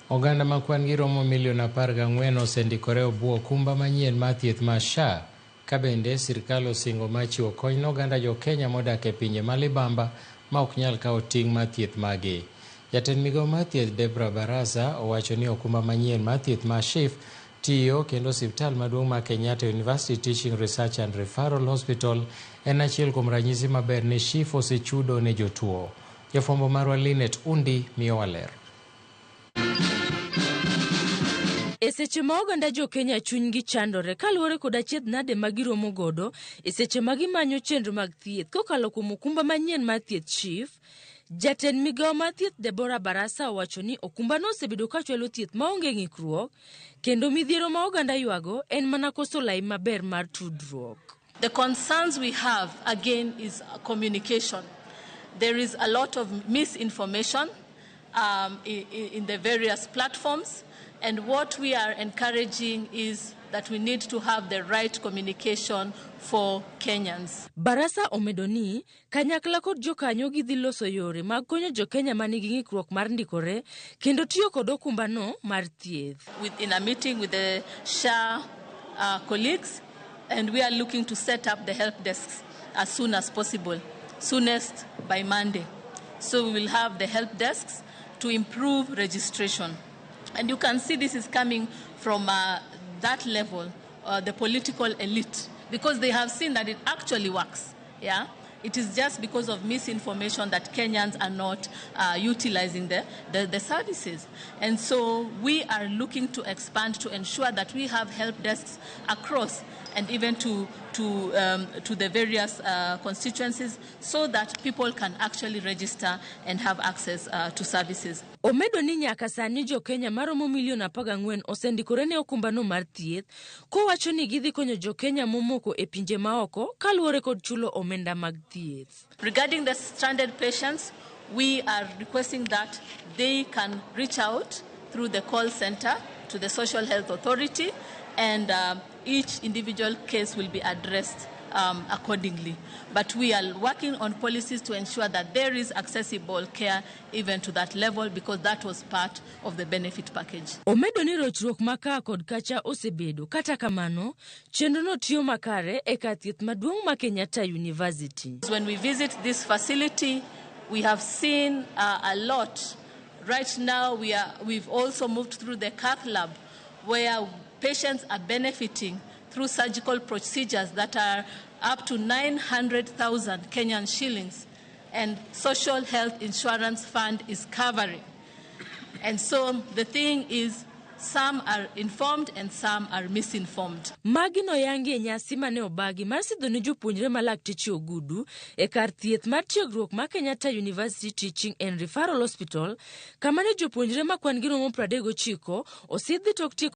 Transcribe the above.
Oganda makwan gi romo milion 14 osendikore obwo okumba manyien mar thieth mar SHA, ka bende sirkal osingo mar chiwo kony ne oganda Jo-Kenya modak e pinje ma libamba ma ok nyal kawo ting' mar thieth magi. Jatend Migao mar thieth Debra Barasa owacho ni okumba manyien mar thieth mar SHIF tiyo kendo osiptal maduong' mar Kenyatta University Teaching Research and Referral Hospital en achiel kuom ranyisi maber ni SHIF osechudo ne jotuo. Jafwambo marwa Linet Undi miyo waler. E seche ma oganda Jo-Kenya chunygi chandore kaluwore kod achiedh nade ma giromo godo e seche ma gimanyo chenro mag thieth kokalo kuom okumba manyien mar thieth SHIF, jatend Migao mar thieth Debra Barasa owacho ni okumbano osebedo ka chwalo thieth maonge ng'ikruok, kendo midhiero ma oganda ywago en mana koso lai maber mar tudruok. The concerns we have again is communication. There is a lot of misinformation in the various platforms. And what we are encouraging is that we need to have the right communication for Kenyans. Barasa omedo ni kanyakla kod jokanyo gidhi loso yore mag konyo Jo-Kenya manigi ng'ikruok mar ndikore kendo tiyo kod okumbano mar thieth. In a meeting with the SHA colleagues, and we are looking to set up the help desks as soon as possible, soonest by Monday. So we will have the help desks to improve registration. And you can see this is coming from that level, the political elite, because they have seen that it actually works. Yeah, it is just because of misinformation that Kenyans are not utilizing the services. And so we are looking to expand to ensure that we have help desks across and even to the various constituencies so that people can actually register and have access to services. Omedo ni nyaka sani Jo-Kenya maromo milion 14 osendikore ne okumbano mar thieth, kowacho ni gidhi konyo Jo-Kenya momoko e pinje maoko kaluwore kod chulo omenda mag thieth. Regarding the stranded patients, we are requesting that they can reach out through the call center to the Social Health Authority, and each individual case will be addressed accordingly. But we are working on policies to ensure that there is accessible care even to that level, because that was part of the benefit package. Omedo ni rochruok maka kod kacha osebedo, kata kamano chenro no tiyo makare e kar thieth maduong' ma Kenyatta University. When we visit this facility, we have seen a lot. Right now we've also moved through the cath lab, where patients are benefiting through surgical procedures that are up to 900,000 Kenyan shillings, and Social Health Insurance Fund is covering. And so the thing is, some are informed and some are misinformed. Magino yangi e nyasi mane obagi mar sidho ne jopuonjre ma lakteche ogudu e kar thieth mar tiegruok ma Kenyatta University Teaching and Referral Hospital, kama ne jopuonjre ma kwan gi romo 39 osidhi tok tieko